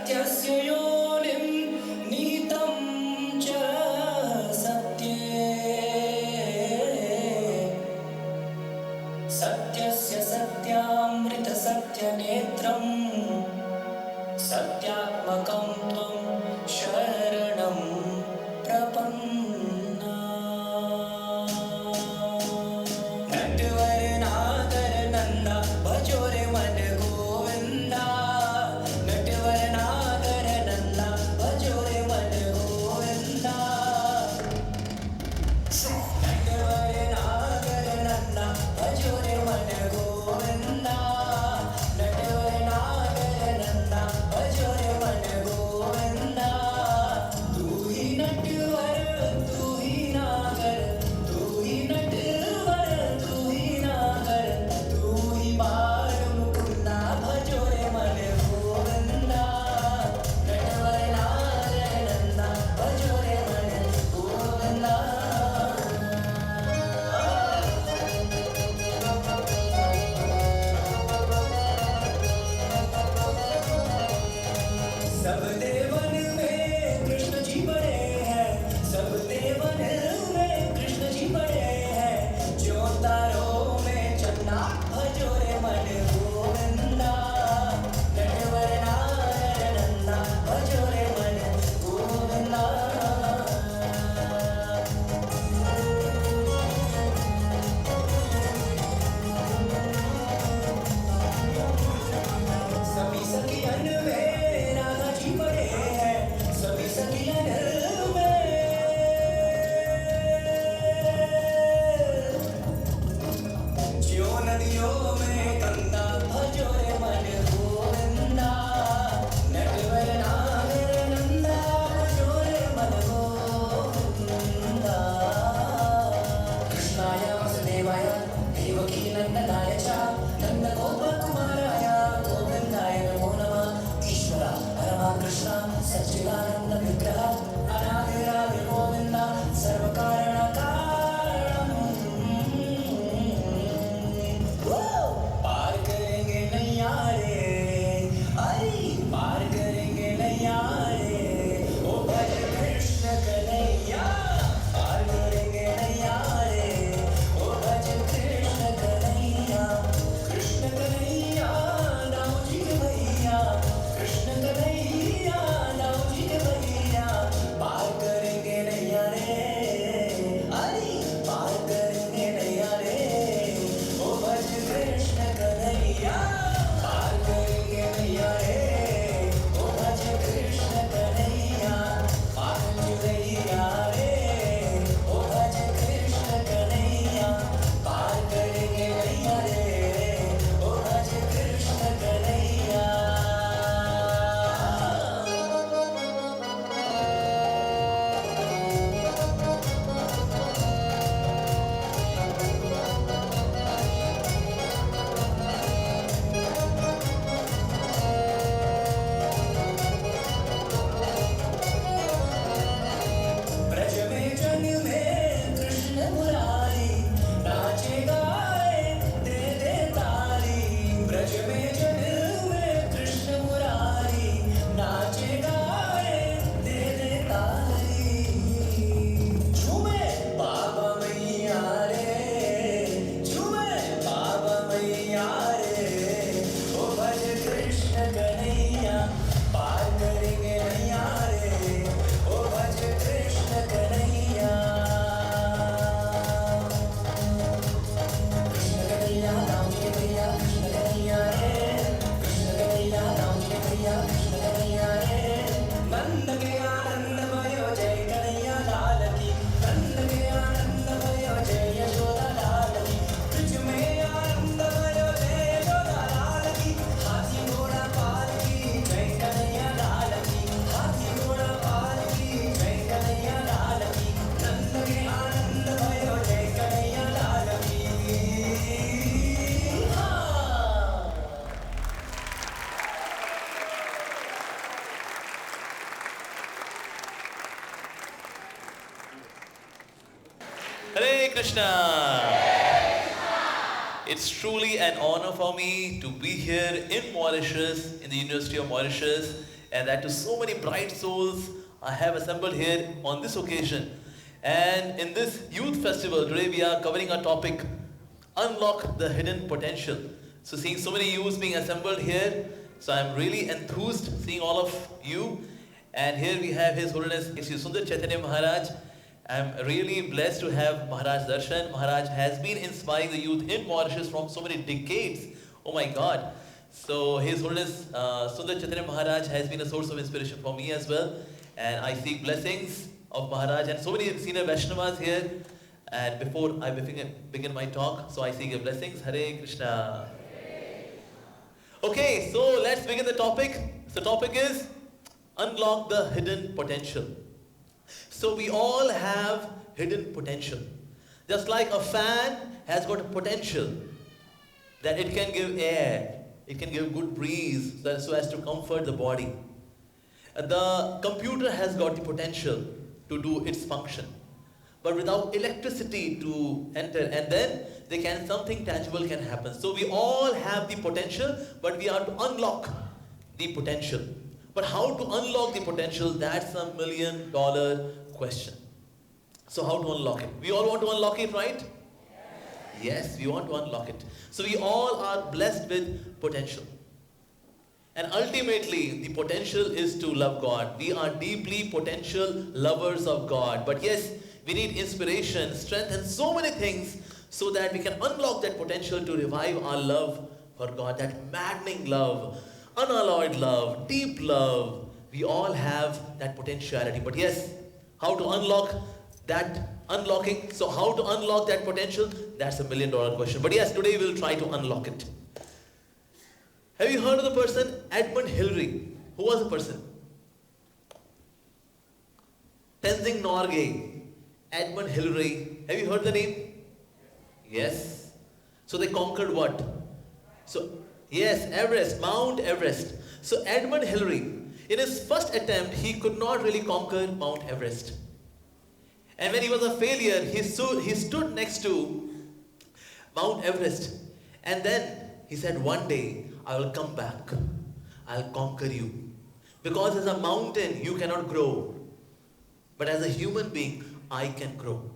सत्यस्य योनिं नीतं च सत्ये सत्यस्य सत्यामृतसत्यनेत्रं सत्यात्मकं त्वं शरणं प्रपन्ना नटवर नागर नंदा भजो रे मन गोविंदा नटवर नागर नंदा भजो रे मन गोविंदा नटवर नागर नंदा भजो रे मन गोविंदा नटवर नागर नंदा भजो रे मन गोविंदा तू ही नटवर तू ही नागर तू ही नटवर तू ही नागर तू ही बाल मुकुंदा भजो रे मन गोविंदा नटवर नागर नंदा भजो रे मन गोविंदा सब देवन में कृष्ण जी बड़े हैं सब देवन में कृष्ण जी बड़े हैं जो तारों में चन्ना भजो रे मन गोविंदा नटवर नागर नंदा भजो रे मन गोविंदा सभी सखियन में राधा जी बड़े हैं सभी सखियन में जो नदियों में गंगा भजो रे मन गोविंदा नटवर नागर नंदा भजो रे मन गोविंदा कृष्णाय वासुदेवाय देवकी नंदनाय च नंदगोपकुमाराय गोविंदाय नमो नमः ईश्वरा परमा कृष्ण सच्चिदानंद विग्रह अनादिरादि गोविंदा सर्वकारण कारणम् पार करेंगे नैया रे अरे पार करेंगे नैया रे ओ भज कृष्ण कन्हैया पार करेंगे नैया रे ओ भज कृष्ण कन्हैया नाम जी के भैया कृष्ण कन्हैया नाम जी के भैया पार करेंगे नैया रे अरे पार करेंगे नैया रे ओ भज कृष्ण कन्हैया पार करेंगे नैया रे ओ भज कृष्ण कन्हैया पार जुड़ैया रे ओ भज कृष्ण कन्हैया पार करेंगे नैया रे ओ भज कृष्ण कन्हैया ब्रज में जन में कृष्ण मुरारी नाचे गाए दे दे ताली ब्रज में जन में कृष्ण मुरारी नाचे गाए दे दे ताली झूमे बाबा मैया रे झूमे बाबा मैया रे ओ भज कृष्ण कन्हैया पार करेंगे नैया रे ओ भज कृष्ण कन्हैया कृष्ण कन्हैया नाम जी के भैया कृष्ण कन्हैया रे कृष्ण कन्हैया नाम जी के भैया कृष्ण कन्हैया रे नंद के आनंद भयो जय कन्हैया लाल की नंद के आनंद भयो जय यशोदा लाल की तुझ में आनंद भयो जय यशोदा लाल की हाथी घोड़ा पाल की जय कन्हैया लाल की हाथी घोड़ा पाल की जय कन्हैया लाल की नंद के आनंद भयो जय कन्हैया लाल की हाँ Hare Krishna. It's truly an honor for me to be here in Mauritius, in the University of Mauritius, And that to so many bright souls I have assembled here on this occasion. And in this youth festival, today we are covering a topic, unlock the hidden potential. So seeing so many youths being assembled here, so I'm really enthused seeing all of you. And here we have His Holiness Sri Sundar Chaitanya Maharaj. I'm really blessed to have Maharaj Darshan. Maharaj has been inspiring the youth in Mauritius from so many decades. Oh my God. So His Holiness Sundar Chaitanya Maharaj has been a source of inspiration for me as well. And I seek blessings of Maharaj and so many senior Vaishnavas here. And before I begin my talk, so I seek your blessings. Hare Krishna. Okay, so let's begin the topic. The topic is unlock the hidden potential. So we all have hidden potential. Just like a fan has got a potential that it can give air, it can give good breeze so as to comfort the body. The computer has got the potential to do its function. But without electricity to enter, and then something tangible can happen. So we all have the potential, but we are to unlock the potential. But how to unlock the potential, that's $1 million question. So how to unlock it? We all want to unlock it, right? Yes, we want to unlock it. So we all are blessed with potential. And ultimately, the potential is to love God. We are deeply potential lovers of God. But yes, we need inspiration, strength, and so many things so that we can unlock that potential to revive our love for God. That maddening love, unalloyed love, deep love. We all have that potentiality. But yes, how to unlock that unlocking? So how to unlock that potential? That's $1 million question. But yes, today we'll try to unlock it. Have you heard of the person Edmund Hillary? Who was the person? Tenzing Norgay, Edmund Hillary. Have you heard the name? Yes. So they conquered what? So yes, Everest, Mount Everest. So Edmund Hillary, in his first attempt, he could not really conquer Mount Everest. And when he was a failure, he stood next to Mount Everest. And then he said, one day, I will come back. I'll conquer you. Because as a mountain, you cannot grow. But as a human being, I can grow.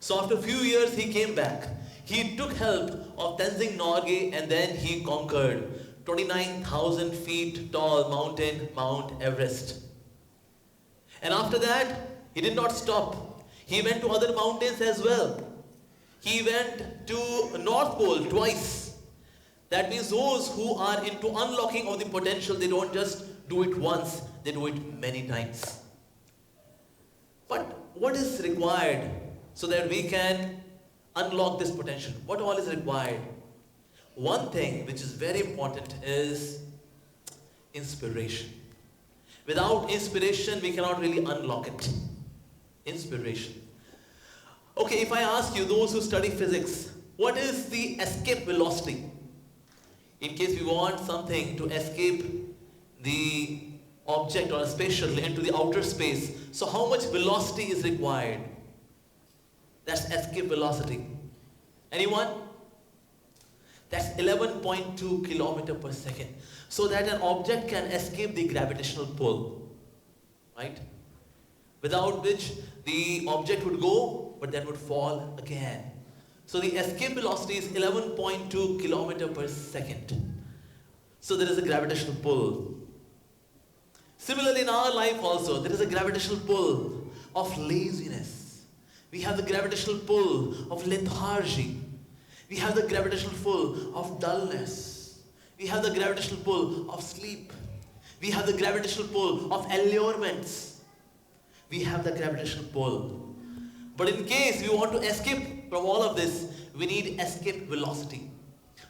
So after a few years, he came back. He took help of Tenzing Norgay and then he conquered 29,000 feet tall mountain, Mount Everest. And after that, he did not stop. He went to other mountains as well. He went to North Pole twice. That means those who are into unlocking of the potential, they don't just do it once, they do it many times. But what is required so that we can unlock this potential? What all is required? One thing which is very important is inspiration. Without inspiration, we cannot really unlock it. Inspiration. Okay, if I ask you, those who study physics, what is the escape velocity? In case we want something to escape the object or a space shuttle into the outer space, so how much velocity is required? That's escape velocity. Anyone? That's 11.2 kilometer per second. So that an object can escape the gravitational pull. Right? Without which the object would go, but then would fall again. So the escape velocity is 11.2 kilometer per second. So there is a gravitational pull. Similarly in our life also, there is a gravitational pull of laziness. We have the gravitational pull of lethargy. We have the gravitational pull of dullness. We have the gravitational pull of sleep. We have the gravitational pull of allurements. We have the gravitational pull. But in case we want to escape from all of this, we need escape velocity.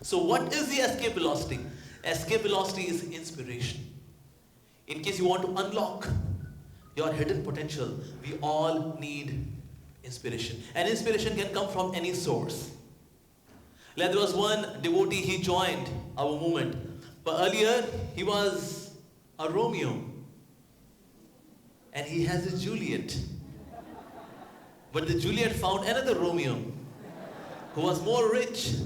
So what is the escape velocity? Escape velocity is inspiration. In case you want to unlock your hidden potential, we all need inspiration. And inspiration can come from any source. Like there was one devotee, he joined our movement. But earlier, he was a Romeo. And he has a Juliet. But the Juliet found another Romeo who was more rich,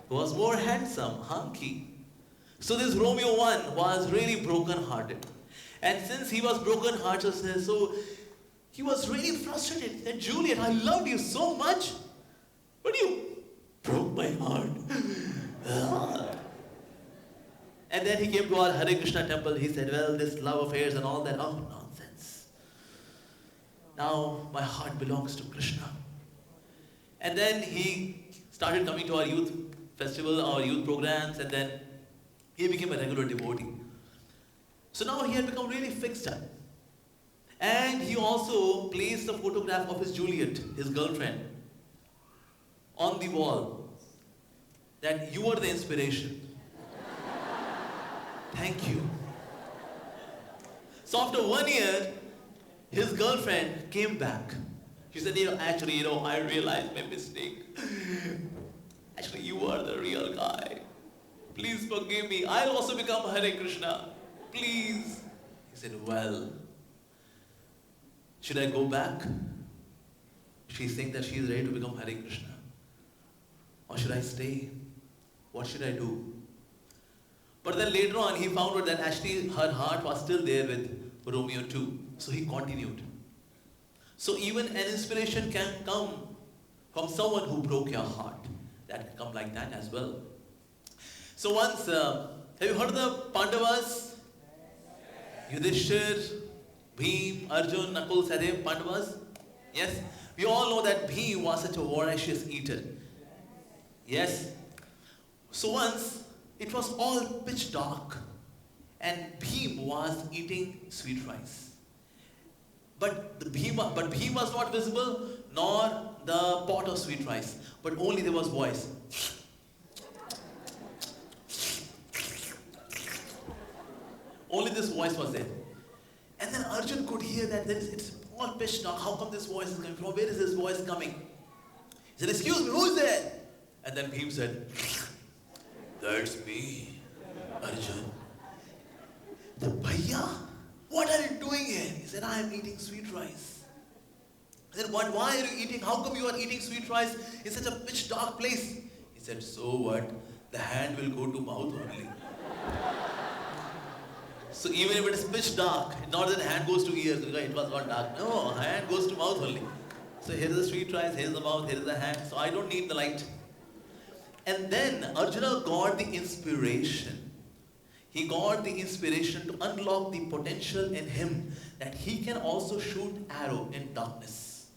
who was more handsome, hunky. So this Romeo 1 was really broken-hearted. And since he was broken hearted, so he was really frustrated. He said, Juliet, I loved you so much, but you broke my heart. And then he came to our Hare Krishna temple. He said, well, this love affairs and all that, oh, nonsense. Now my heart belongs to Krishna. And then he started coming to our youth festival, our youth programs, and then he became a regular devotee. So now he had become really fixed up. And he also placed a photograph of his Juliet, his girlfriend, on the wall. That you are the inspiration. Thank you. So after 1 year, his girlfriend came back. She said, actually, I realized my mistake. Actually, you are the real guy. Please forgive me. I'll also become Hare Krishna. Please. He said, well, should I go back? She's saying that she is ready to become Hare Krishna. Or should I stay? What should I do? But then later on, he found out that actually her heart was still there with Romeo too. So he continued. So even an inspiration can come from someone who broke your heart. That can come like that as well. So once, have you heard of the Pandavas? Yudhishthir, Bhim, Arjun, Nakul, Sahadev, Pandavas? Yes? We all know that Bhim was such a voracious eater. Yes? So once, it was all pitch dark and Bhim was eating sweet rice. But Bhim was not visible, nor the pot of sweet rice, but only there was voice. Only this voice was there. And then Arjun could hear that it's all pitch dark. How come this voice is coming from? Where is this voice coming? He said, excuse me, who's there? And then Bhim said, that's me, Arjun. The Bhaiya, what are you doing here? He said, I am eating sweet rice. I said, why are you eating? How come you are eating sweet rice in such a pitch dark place? He said, so what? The hand will go to mouth only. So even if it is pitch dark, not that the hand goes to ears, because it was not dark. No, hand goes to mouth only. So here is the sweet rice, here is the mouth, here is the hand. So I don't need the light. And then Arjuna got the inspiration. He got the inspiration to unlock the potential in him that he can also shoot arrow in darkness.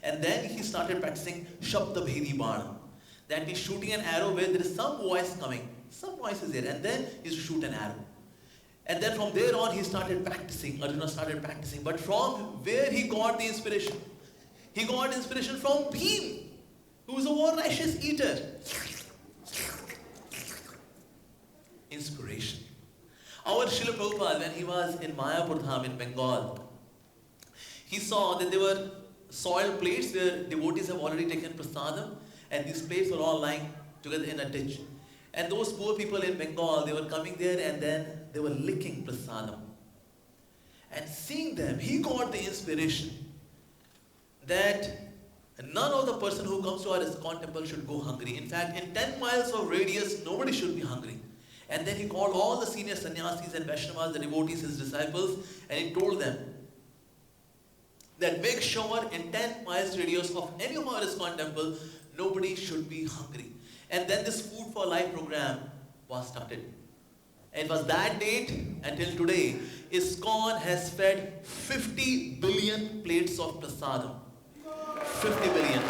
And then he started practicing Shabda Bhedi Bana. That is shooting an arrow where there is some voice coming. Some voice is there. And then he used to shoot an arrow. And then from there on he started practicing. Arjuna started practicing. But from where he got the inspiration? He got inspiration from Bhim, who was a voracious eater. Inspiration. Our Srila Prabhupada, when he was in Mayapur Dham in Bengal, he saw that there were soil plates where devotees have already taken prasadam, and these plates were all lying together in a ditch. And those poor people in Bengal, they were coming there and then they were licking prasadam. And seeing them, he got the inspiration that none of the person who comes to our ISKCON temple should go hungry. In fact, in 10 miles of radius, nobody should be hungry. And then he called all the senior sannyasis and Vaishnavas, the devotees, his disciples, and he told them that make sure in 10 miles radius of any of our ISKCON temple, nobody should be hungry. And then this Food for Life program was started. And it was that date until today, ISKCON has fed 50 billion plates of prasadam. 50 billion.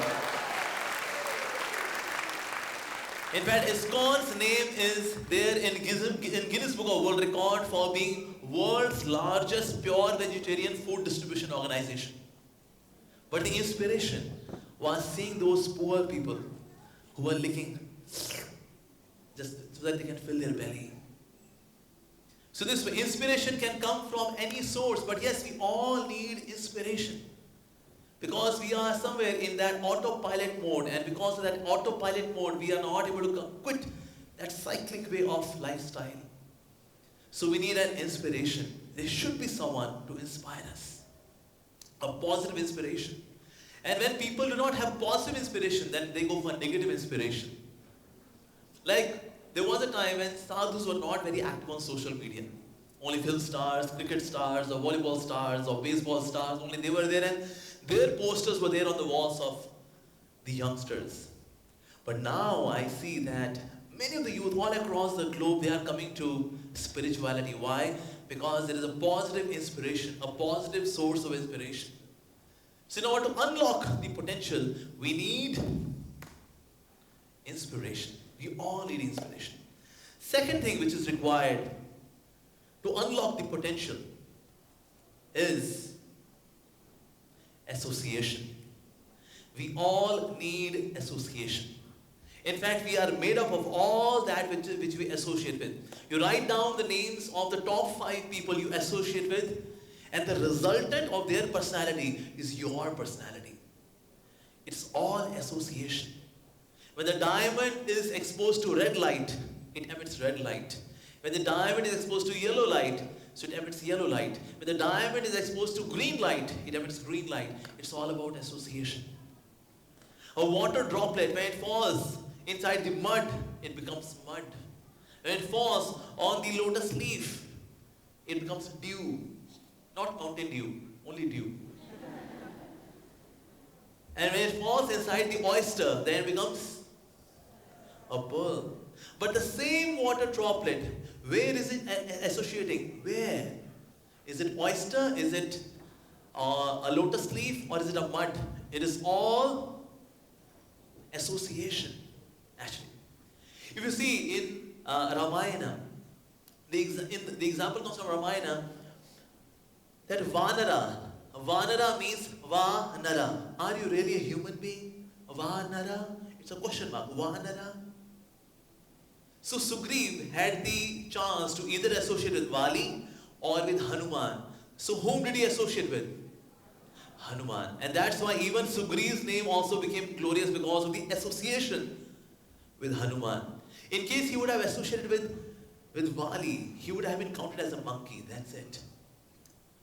In fact, ISKCON's name is there in Guinness Book of World Record for being world's largest pure vegetarian food distribution organization. But the inspiration was seeing those poor people who were licking just so that they can fill their belly. So this inspiration can come from any source, but yes, we all need inspiration. Because we are somewhere in that autopilot mode, and because of that autopilot mode, we are not able to quit that cyclic way of lifestyle. So we need an inspiration. There should be someone to inspire us. A positive inspiration. And when people do not have positive inspiration, then they go for negative inspiration. Like, there was a time when sadhus were not very active on social media. Only film stars, cricket stars, or volleyball stars, or baseball stars, only they were there, and their posters were there on the walls of the youngsters. But now I see that many of the youth all across the globe, they are coming to spirituality. Why? Because there is a positive inspiration, a positive source of inspiration. So in order to unlock the potential, we need inspiration. We all need inspiration. Second thing which is required to unlock the potential is association. We all need association. In fact, we are made up of all that which we associate with. You write down the names of the top 5 people you associate with, and the resultant of their personality is your personality. It's all association. When the diamond is exposed to red light, it emits red light. When the diamond is exposed to yellow light, so it emits yellow light. When the diamond is exposed to green light, it emits green light. It's all about association. A water droplet, when it falls inside the mud, it becomes mud. When it falls on the lotus leaf, it becomes dew. Not mountain dew, only dew. And when it falls inside the oyster, then it becomes a pearl. But the same water droplet, where is it associating? Where? Is it oyster? Is it a lotus leaf? Or is it a mud? It is all association, actually. If you see in Ramayana, the example comes from Ramayana, that Vanara means Vanara. Are you really a human being? Vanara? It's a question mark. Vanara? So Sugriv had the chance to either associate with Vali or with Hanuman. So whom did he associate with? Hanuman. And that's why even Sugriv's name also became glorious, because of the association with Hanuman. In case he would have associated with Vali, he would have been counted as a monkey. That's it.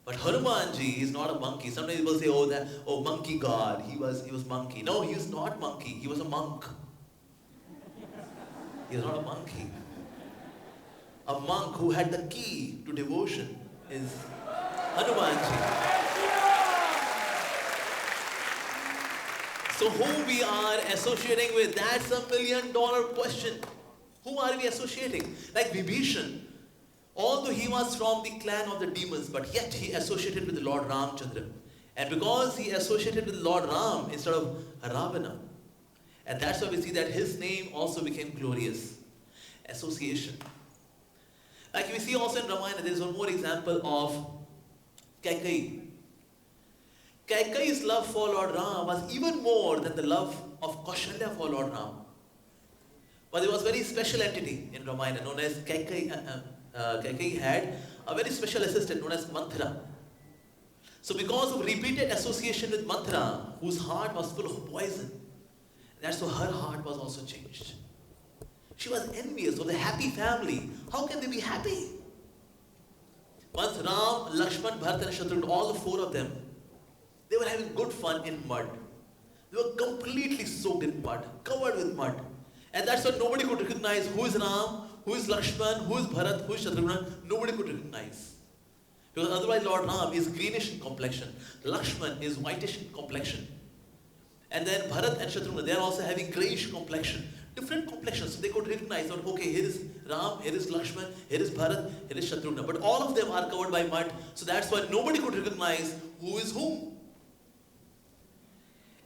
But Hanumanji is not a monkey. Sometimes people say, monkey god, he was monkey. No, he was not monkey, he was a monk. He is not a monkey. A monk who had the key to devotion is Hanumanji. So who we are associating with, that's $1 million question. Who are we associating? Like Vibhishan, although he was from the clan of the demons, but yet he associated with the Lord Ramchandra. And because he associated with Lord Ram instead of Ravana, and that's why we see that his name also became glorious. Association. Like we see also in Ramayana, there is one more example of Kaikeyi. Kaikeyi's love for Lord Ram was even more than the love of Kaushalya for Lord Ram. But there was a very special entity in Ramayana known as Kaikeyi. Kaikeyi had a very special assistant known as Manthara. So because of repeated association with Manthara, whose heart was full of poison, that's why her heart was also changed. She was envious of the happy family. How can they be happy? Once Ram, Lakshman, Bharat and Shatrugna, all the 4 of them, they were having good fun in mud. They were completely soaked in mud, covered with mud. And that's why nobody could recognize who is Ram, who is Lakshman, who is Bharat, who is Shatrugna. Nobody could recognize. Because otherwise Lord Ram is greenish in complexion. Lakshman is whitish in complexion. And then Bharat and Shatrugna, they are also having greyish complexion. Different complexions. So they could recognize that, okay, here is Ram, here is Lakshman, here is Bharat, here is Shatrugna. But all of them are covered by mud. So that's why nobody could recognize who is whom.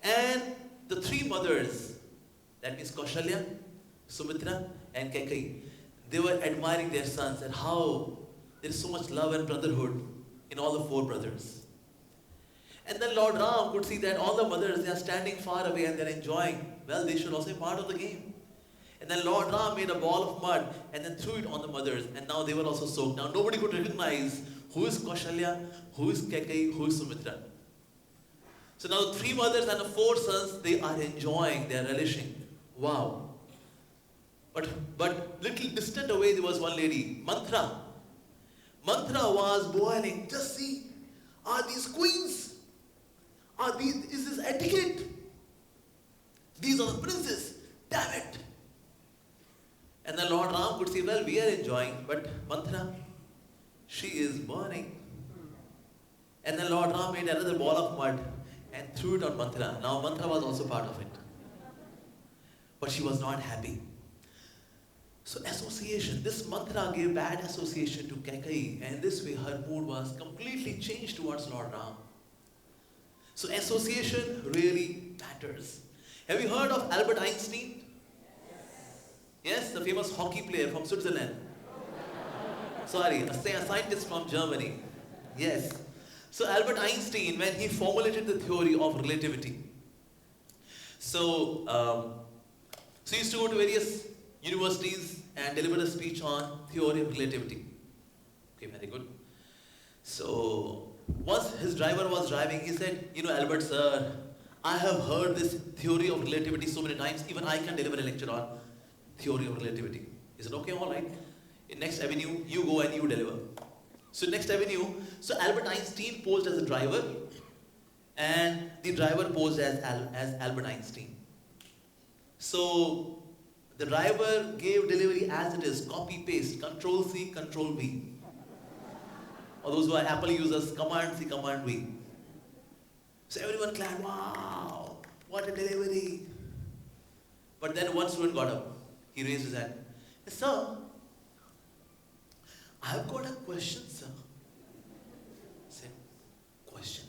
And the 3 mothers, that means Kaushalya, Sumitra and Kaikeyi, they were admiring their sons and how there is so much love and brotherhood in all the 4 brothers. And then Lord Ram could see that all the mothers, they are standing far away and they are enjoying. Well, they should also be part of the game. And then Lord Ram made a ball of mud and then threw it on the mothers, and now they were also soaked. Now nobody could recognize who is Kaushalya, who is Kaikeyi, who is Sumitra. So now the 3 mothers and the 4 sons, they are enjoying, they are relishing. Wow. But little distant away there was one lady, Manthara. Manthara was boiling. Just see, are these queens? Is this etiquette? These are the princes. Damn it. And then Lord Ram could say, well, we are enjoying, but Manthara, She is burning. And then Lord Ram made another ball of mud and threw it on Manthara. Now Manthara was also part of it. But she was not happy. So association, this Manthara gave bad association to Kaikeyi, and this way her mood was completely changed towards Lord Ram. So association really matters. Have you heard of Albert Einstein? Yes, the famous hockey player from Switzerland. Sorry, a scientist from Germany. Yes. So Albert Einstein, when he formulated the theory of relativity, so he used to go to various universities and deliver a speech on theory of relativity. Okay, very good. So once his driver was driving, he said, Albert sir, I have heard this theory of relativity so many times, even I can deliver a lecture on theory of relativity. He said, okay, all right. In next avenue, you go and you deliver. So next avenue, so Albert Einstein posed as a driver, and the driver posed as Albert Einstein. So the driver gave delivery as it is, copy paste, Control C, Control V. Or those who are Apple users, Command C, Command V. So everyone clapped, wow, what a delivery. But then one student got up. He raised his hand. Sir, I've got a question, sir. I said, question?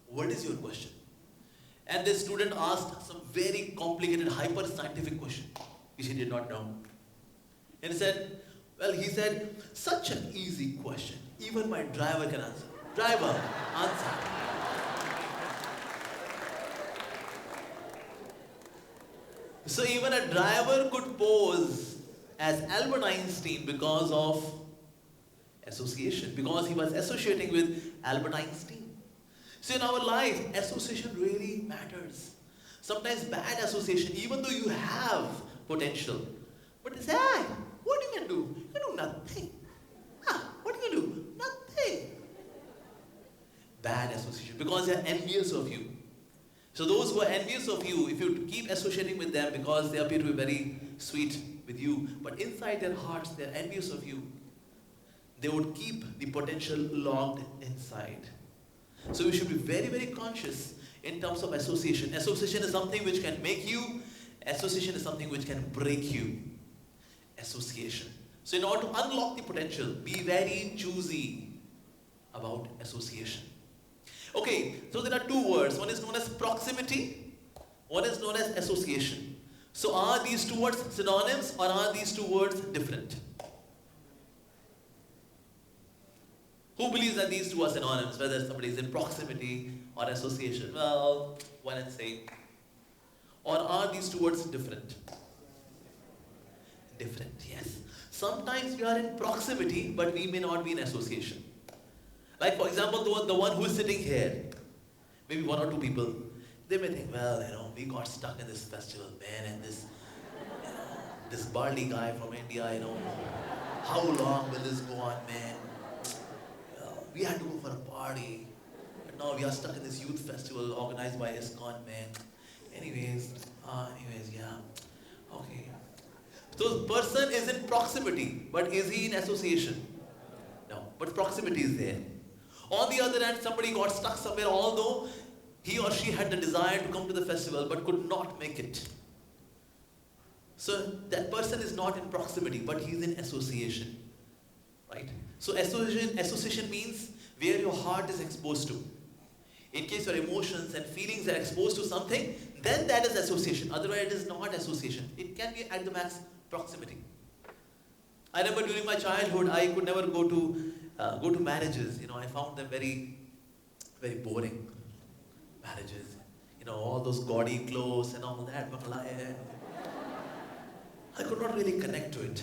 What is your question? And the student asked some very complicated, hyper-scientific question, which he did not know. And he said, such an easy question. Even my driver can answer. Driver, answer. So even a driver could pose as Albert Einstein because of association, because he was associating with Albert Einstein. So in our life, association really matters. Sometimes bad association, even though you have potential, but it's, what you can do? You can do nothing. What do you do? Nothing. Bad association, because they are envious of you. So those who are envious of you, if you keep associating with them because they appear to be very sweet with you, but inside their hearts they are envious of you, they would keep the potential locked inside. So we should be very, very conscious in terms of association. Association is something which can make you. Association is something which can break you. Association. So in order to unlock the potential, be very choosy about association. Okay, so there are two words. One is known as proximity. One is known as association. So are these two words synonyms or are these two words different? Who believes that these two are synonyms, whether somebody is in proximity or association? Well, one and same. Or are these two words different? Different, yes. Sometimes we are in proximity, but we may not be in association. Like for example, the one who is sitting here, maybe one or two people, they may think, well, we got stuck in this festival, man, and this Baldi guy from India, how long will this go on, man? We had to go for a party, but now we are stuck in this youth festival organized by ISKCON, man. Anyways, yeah, okay. So the person is in proximity, but is he in association? No, but proximity is there. On the other hand, somebody got stuck somewhere, although he or she had the desire to come to the festival, but could not make it. So that person is not in proximity, but he is in association, right? So association means where your heart is exposed to. In case your emotions and feelings are exposed to something, then that is association. Otherwise, it is not association. It can be at the max proximity. I remember during my childhood, I could never go to marriages. I found them very, very boring. Marriages, all those gaudy clothes and all that. I could not really connect to it.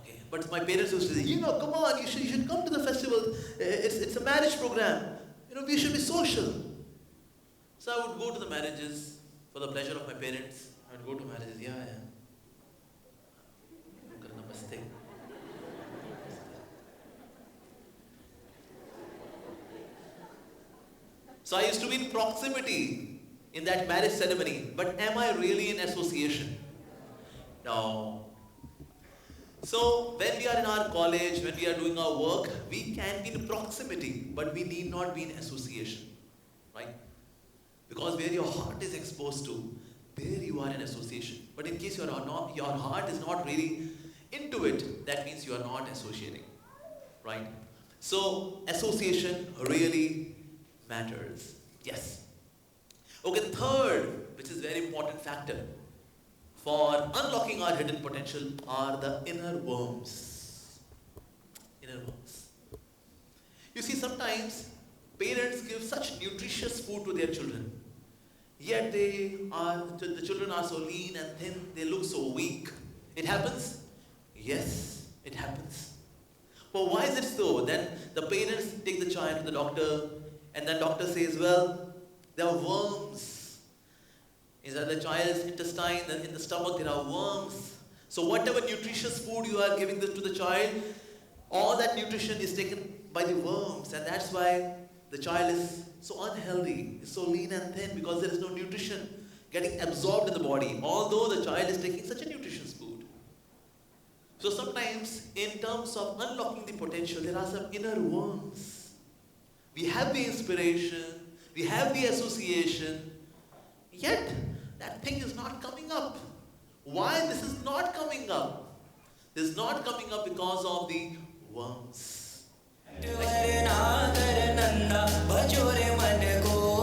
Okay. But my parents used to say, come on, you should come to the festival. It's a marriage program. We should be social. So I would go to the marriages for the pleasure of my parents. I would go to marriages, yeah. Namaste. So I used to be in proximity in that marriage ceremony, but am I really in association? No. So when we are in our college, when we are doing our work, we can be in proximity, but we need not be in association, right? Because where your heart is exposed to, there you are in association. But in case your heart is not really into it, that means you are not associating, right? So association really matters. Yes. Okay, third, which is very important factor for unlocking our hidden potential, are the inner worms. Inner worms. You see, sometimes parents give such nutritious food to their children, yet the children are so lean and thin, they look so weak. It happens? Yes, it happens. But why is it so? Then the parents take the child to the doctor, and the doctor says, well, there are worms. Is that the child's intestine, in the stomach, there are worms. So whatever nutritious food you are giving to the child, all that nutrition is taken by the worms, and that's why the child is so unhealthy, is so lean and thin, because there is no nutrition getting absorbed in the body, although the child is taking such a nutritious food. So sometimes, in terms of unlocking the potential, there are some inner worms. We have the inspiration, we have the association, yet that thing is not coming up. Why this is not coming up? This is not coming up because of the worms. वरना कर नंदा भजो रे मन को